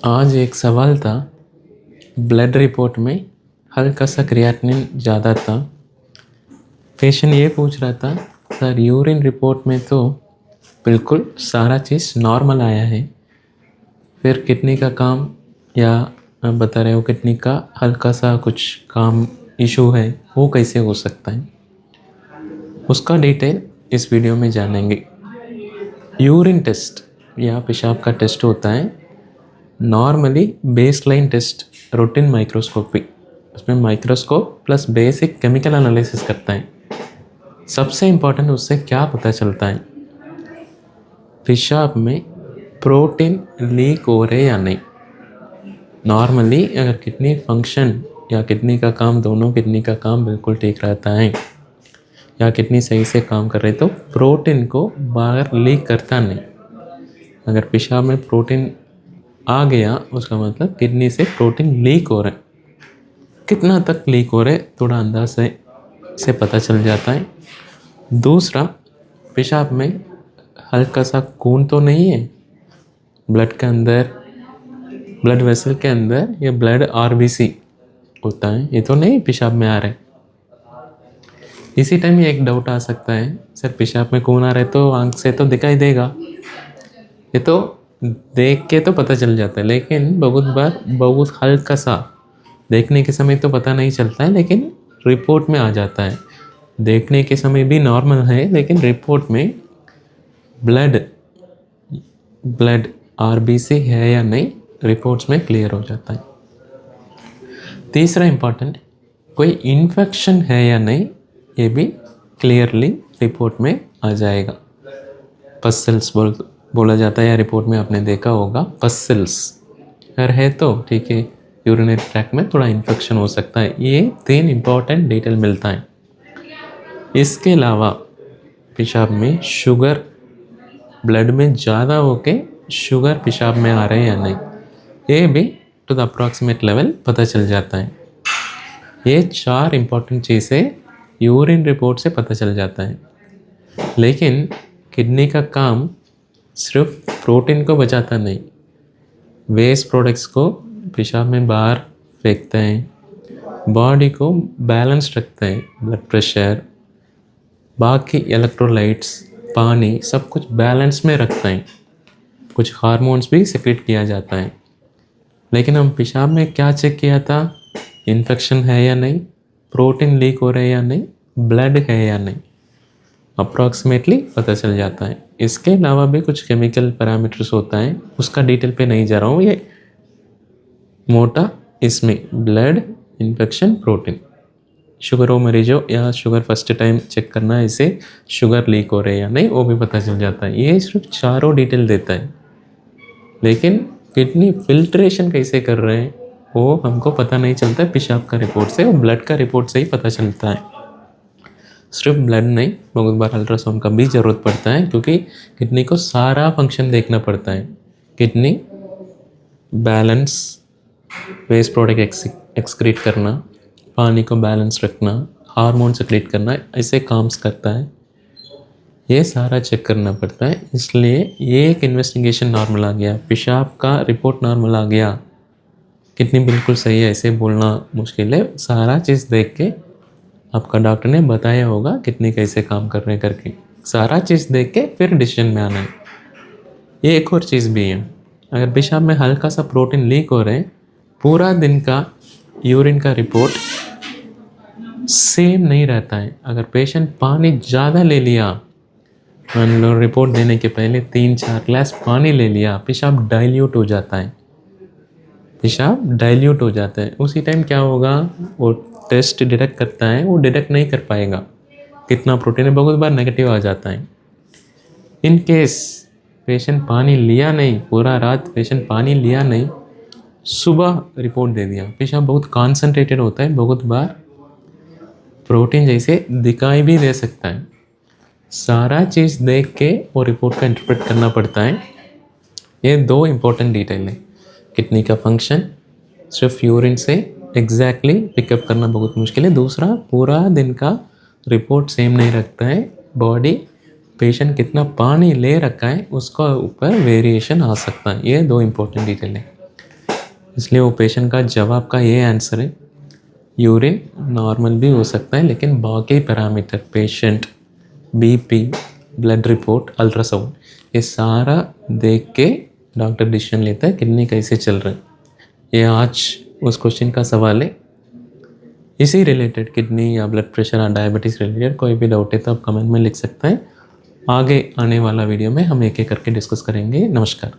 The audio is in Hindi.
आज एक सवाल था, ब्लड रिपोर्ट में हल्का सा क्रिएटिनिन ज़्यादा था। पेशेंट ये पूछ रहा था, सर यूरिन रिपोर्ट में तो बिल्कुल सारा चीज़ नॉर्मल आया है, फिर किडनी का काम या आप बता रहे हो किडनी का हल्का सा कुछ काम इशू है, वो कैसे हो सकता है? उसका डिटेल इस वीडियो में जानेंगे। यूरिन टेस्ट या पेशाब का टेस्ट होता है normally baseline test, routine microscopy. उसमें microscope plus basic chemical analysis करता है। सबसे इम्पोर्टेंट उससे क्या पता चलता है, पेशाब में प्रोटीन लीक हो रहे या नहीं। नॉर्मली अगर किडनी फंक्शन या किडनी का काम, दोनों किडनी का काम बिल्कुल ठीक रहता है या किडनी सही से काम कर रही, तो प्रोटीन को बाहर लीक करता नहीं। अगर पेशाब में प्रोटीन आ गया उसका मतलब किडनी से प्रोटीन लीक हो रहा है। कितना तक लीक हो रहा है थोड़ा अंदाज से पता चल जाता है। दूसरा, पेशाब में हल्का सा खून तो नहीं है ब्लड के अंदर, ब्लड वेसल के अंदर ये ब्लड आरबीसी होता है, ये तो नहीं पेशाब में आ रहा है। इसी टाइम ये एक डाउट आ सकता है, सर पेशाब में खून आ रहा है तो आंख से तो दिखाई देगा, ये तो देख के तो पता चल जाता है, लेकिन बहुत बार बहुत हल्का सा देखने के समय तो पता नहीं चलता है, लेकिन रिपोर्ट में आ जाता है। देखने के समय भी नॉर्मल है, लेकिन रिपोर्ट में ब्लड आरबीसी है या नहीं रिपोर्ट्स में क्लियर हो जाता है। तीसरा इम्पॉर्टेंट, कोई इन्फेक्शन है या नहीं ये भी क्लियरली रिपोर्ट में आ जाएगा। पसल्स बोला जाता है, या रिपोर्ट में आपने देखा होगा पसल्स अगर है तो ठीक है, यूरिनरी ट्रैक्ट में थोड़ा इन्फेक्शन हो सकता है। ये 3 इम्पॉर्टेंट डिटेल मिलता है। इसके अलावा पेशाब में शुगर, ब्लड में ज़्यादा होके शुगर पेशाब में आ रहे हैं या नहीं, ये भी टू द अप्रॉक्सीमेट लेवल पता चल जाता है। ये 4 इम्पॉर्टेंट चीज़ें यूरिन रिपोर्ट से पता चल जाता है। लेकिन किडनी का काम सिर्फ प्रोटीन को बचाता नहीं, वेस्ट प्रोडक्ट्स को पेशाब में बाहर फेंकता है, बॉडी को बैलेंस रखता है, ब्लड प्रेशर, बाकी इलेक्ट्रोलाइट्स, पानी, सब कुछ बैलेंस में रखता है। कुछ हार्मोन्स भी सिक्रेट किया जाता है। लेकिन हम पेशाब में क्या चेक किया था, इन्फेक्शन है या नहीं, प्रोटीन लीक हो रहे हैं या नहीं, ब्लड है या नहीं, अप्रॉक्सीमेटली पता चल जाता है। इसके अलावा भी कुछ केमिकल पैरामीटर्स होता है, उसका डिटेल पे नहीं जा रहा हूँ, ये मोटा इसमें ब्लड, इन्फेक्शन, प्रोटीन। शुगर हो मरीजों या शुगर फर्स्ट टाइम चेक करना है, इसे शुगर लीक हो रहे हैं या नहीं वो भी पता चल जाता है। ये सिर्फ चारों डिटेल देता है, लेकिन किडनी फिल्ट्रेशन कैसे कर रहे हैं वो हमको पता नहीं चलता है पेशाब का रिपोर्ट से, और ब्लड का रिपोर्ट से ही पता चलता है। सिर्फ ब्लड नहीं, बहुत बार अल्ट्रासाउंड का भी ज़रूरत पड़ता है, क्योंकि किडनी को सारा फंक्शन देखना पड़ता है। Kidney balance, waste product excrete करना, पानी को बैलेंस रखना, हार्मोन सेक्रेट करना, ऐसे काम्स करता है। ये सारा चेक करना पड़ता है। इसलिए ये एक इन्वेस्टिगेशन नॉर्मल आ गया, पेशाब का रिपोर्ट नॉर्मल आ गया, किडनी बिल्कुल सही है ऐसे बोलना मुश्किल है। सारा चीज़ देख के आपका डॉक्टर ने बताया होगा किडनी कैसे काम कर रहे हैं करके, सारा चीज़ देख के फिर डिसीजन में आना है। ये एक और चीज़ भी है, अगर पेशाब में हल्का सा प्रोटीन लीक हो रहे हैं, पूरा दिन का यूरिन का रिपोर्ट सेम नहीं रहता है। अगर पेशेंट पानी ज़्यादा ले लिया, मान लो रिपोर्ट देने के पहले 3-4 ग्लास पानी ले लिया, पेशाब डाइल्यूट हो जाता है, पेशाब डाइल्यूट हो जाता है। उसी टाइम क्या होगा, वो टेस्ट डिटेक्ट करता है, वो डिटेक्ट नहीं कर पाएगा कितना प्रोटीन है, बहुत बार नेगेटिव आ जाता है। इन केस पेशेंट पानी लिया नहीं, पूरा रात पेशेंट पानी लिया नहीं, सुबह रिपोर्ट दे दिया, पेशाब बहुत कॉन्सेंट्रेटेड होता है, बहुत बार प्रोटीन जैसे दिखाई भी दे सकता है। सारा चीज़ देख के वो रिपोर्ट का इंटरप्रेट करना पड़ता है। ये 2 इम्पोर्टेंट डिटेल है। किडनी का फंक्शन सिर्फ यूरिन से एग्जैक्टली पिकअप करना बहुत मुश्किल है। दूसरा, पूरा दिन का रिपोर्ट सेम नहीं रखता है, बॉडी पेशेंट कितना पानी ले रखा है उसका ऊपर वेरिएशन आ सकता है। ये 2 इम्पोर्टेंट डिटेल है। इसलिए वो पेशेंट का जवाब का ये आंसर है, यूरिन नॉर्मल भी हो सकता है, लेकिन बाकी parameter patient, BP, blood report, ultrasound, ये सारा देख के डॉक्टर डिसीजन लेता है किडनी कैसे चल रहा है। ये आज उस क्वेश्चन का सवाल है। इसी रिलेटेड किडनी या ब्लड प्रेशर या डायबिटीज़ रिलेटेड कोई भी डाउट है तो आप कमेंट में लिख सकते हैं। आगे आने वाला वीडियो में हम एक एक करके डिस्कस करेंगे। नमस्कार।